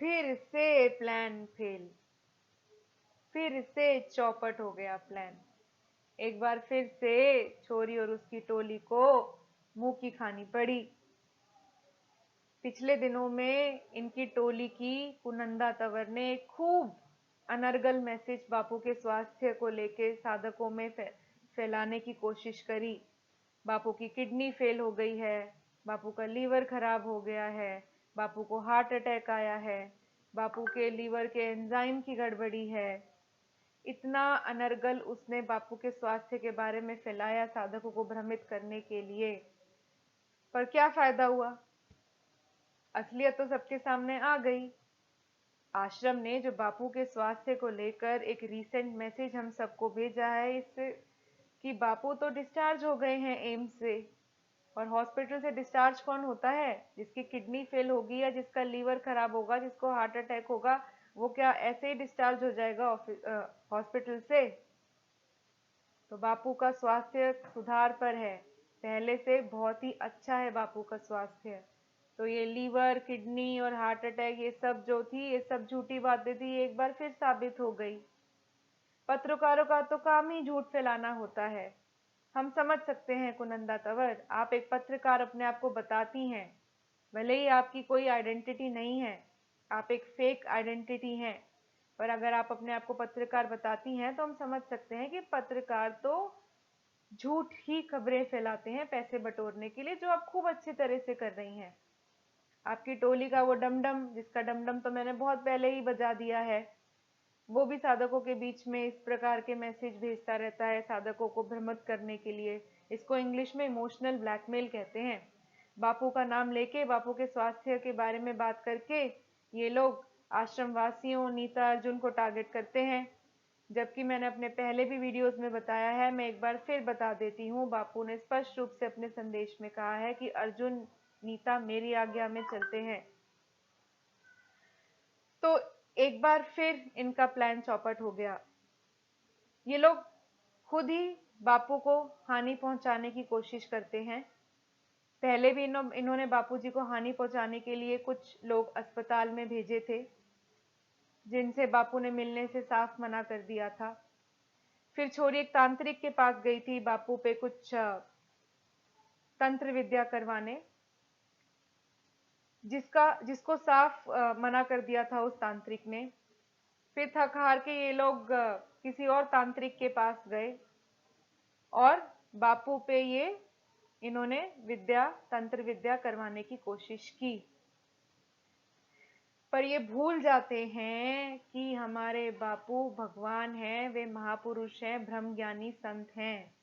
फिर से plan fail, फिर से चौपट हो गया प्लान। एक बार फिर से छोरी और उसकी टोली को मुंह की खानी पड़ी। पिछले दिनों में इनकी टोली की कुनंदा तंवर ने खूब अनर्गल मैसेज बापू के स्वास्थ्य को लेकर साधकों में फैलाने की कोशिश करी। बापू की किडनी फेल हो गई है, बापू का लीवर खराब हो गया है, बापू को हार्ट अटैक आया है, बापू के लीवर के एंजाइम की गड़बड़ी है। इतना अनर्गल उसने बापू के स्वास्थ्य के बारे में फैलाया साधकों को भ्रमित करने के लिए। पर क्या फायदा हुआ? असलियत तो सबके सामने आ गई। आश्रम ने जो बापू के स्वास्थ्य को लेकर एक रीसेंट मैसेज हम सबको भेजा है, इससे कि बापू तो डिस्चार्ज हो गए हैं एम्स से। और हॉस्पिटल से डिस्चार्ज कौन होता है? जिसकी किडनी फेल होगी या जिसका लीवर खराब होगा, जिसको हार्ट अटैक होगा, वो क्या ऐसे ही डिस्चार्ज हो जाएगा हॉस्पिटल से? तो बापू का स्वास्थ्य सुधार पर है, पहले से बहुत ही अच्छा है बापू का स्वास्थ्य। तो ये लीवर, किडनी और हार्ट अटैक ये सब जो थी, ये सब झूठी बातें थी, एक बार फिर साबित हो गई। पत्रकारों का तो काम ही झूठ फैलाना होता है। हम समझ सकते हैं कुनंदा तंवर, आप एक पत्रकार अपने आप को बताती हैं, भले ही आपकी कोई आइडेंटिटी नहीं है, आप एक फेक आइडेंटिटी हैं, पर अगर आप अपने आप को पत्रकार बताती हैं तो हम समझ सकते हैं कि पत्रकार तो झूठ ही खबरें फैलाते हैं पैसे बटोरने के लिए, जो आप खूब अच्छी तरह से कर रही हैं। आपकी टोली का वो डमडम, जिसका डमडम तो मैंने बहुत पहले ही बजा दिया है, वो भी साधकों के बीच में इस प्रकार के मैसेज भेजता रहता है साधकों को भ्रमित करने के लिए। इसको इंग्लिश में इमोशनल ब्लैकमेल कहते हैं। बापू का नाम लेके, बापू के स्वास्थ्य के बारे में बात करके ये लोग आश्रम वासियों, नीता अर्जुन को टारगेट करते हैं। जबकि मैंने अपने पहले भी वीडियोस में बताया है, मैं एक बार फिर बता देती हूँ, बापू ने स्पष्ट रूप से अपने संदेश में कहा है कि अर्जुन, नीता मेरी आज्ञा में चलते हैं। तो एक बार फिर इनका प्लान चौपट हो गया। ये लोग खुद ही बापू को हानि पहुंचाने की कोशिश करते हैं। पहले भी इन्होंने बापूजी को हानि पहुंचाने के लिए कुछ लोग अस्पताल में भेजे थे, जिनसे बापू ने मिलने से साफ मना कर दिया था। फिर छोरी एक तांत्रिक के पास गई थी बापू पे कुछ तंत्र विद्या करवाने, जिसको साफ मना कर दिया था उस तांत्रिक ने। फिर थक हार के ये लोग किसी और तांत्रिक के पास गए और बापू पे ये इन्होंने तंत्र विद्या करवाने की कोशिश की। पर ये भूल जाते हैं कि हमारे बापू भगवान हैं, वे महापुरुष हैं, ब्रह्म ज्ञानी संत हैं।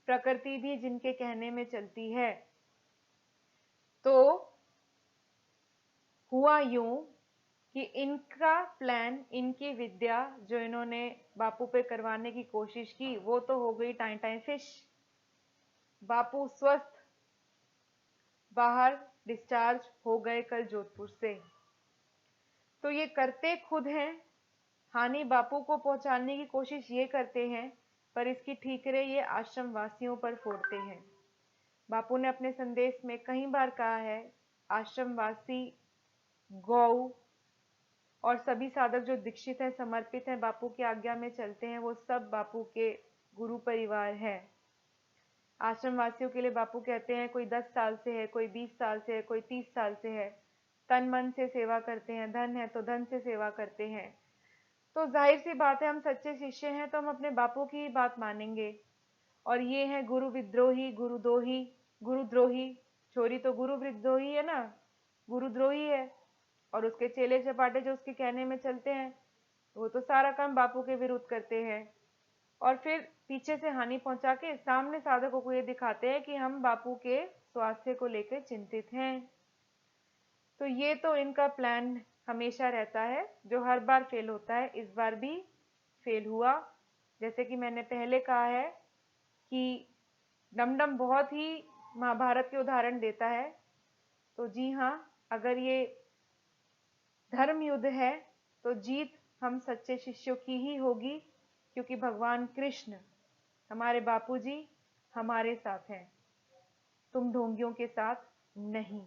प्रकृति भी जिनके कहने में चलती है। तो हुआ यूं कि इनका प्लान, इनकी विद्या जो इन्होंने बापू पे करवाने की कोशिश की, वो तो हो गई टाइम टाइम फिश। बापू स्वस्थ बाहर डिस्चार्ज हो गए कल जोधपुर से। तो ये करते खुद हैं, हानि बापू को पहुंचाने की कोशिश ये करते हैं, पर इसकी ठीकरे ये आश्रम वासियों पर फोड़ते हैं। बापू ने अपने संदेश में कई बार कहा है, आश्रम वासी, गौ और सभी साधक जो दीक्षित हैं, समर्पित हैं, बापू की आज्ञा में चलते हैं, वो सब बापू के गुरु परिवार है। आश्रम वासियों के लिए बापू कहते हैं, कोई 10 साल से है, कोई 20 साल से है, कोई 30 साल से है, तन मन से सेवा करते हैं, धन है तो धन से सेवा करते हैं। तो जाहिर सी बात है, हम सच्चे शिष्य हैं तो हम अपने बापू की ही बात मानेंगे। और ये है गुरु विद्रोही, गुरुद्रोही। छोरी तो गुरु विद्रोही है ना, गुरुद्रोही है। और उसके चेले चपाटे जो उसके कहने में चलते हैं, वो तो सारा काम बापू के विरुद्ध करते हैं। और फिर पीछे से हानि पहुंचा के सामने साधकों को ये दिखाते हैं कि हम बापू के स्वास्थ्य को लेकर चिंतित हैं। तो ये तो इनका प्लान हमेशा रहता है, जो हर बार फेल होता है, इस बार भी फेल हुआ। जैसे कि मैंने पहले कहा है कि डमडम बहुत ही महाभारत के उदाहरण देता है। तो जी हाँ, अगर ये धर्म युद्ध है तो जीत हम सच्चे शिष्यों की ही होगी, क्योंकि भगवान कृष्ण, हमारे बापूजी हमारे साथ हैं, तुम ढोंगियों के साथ नहीं।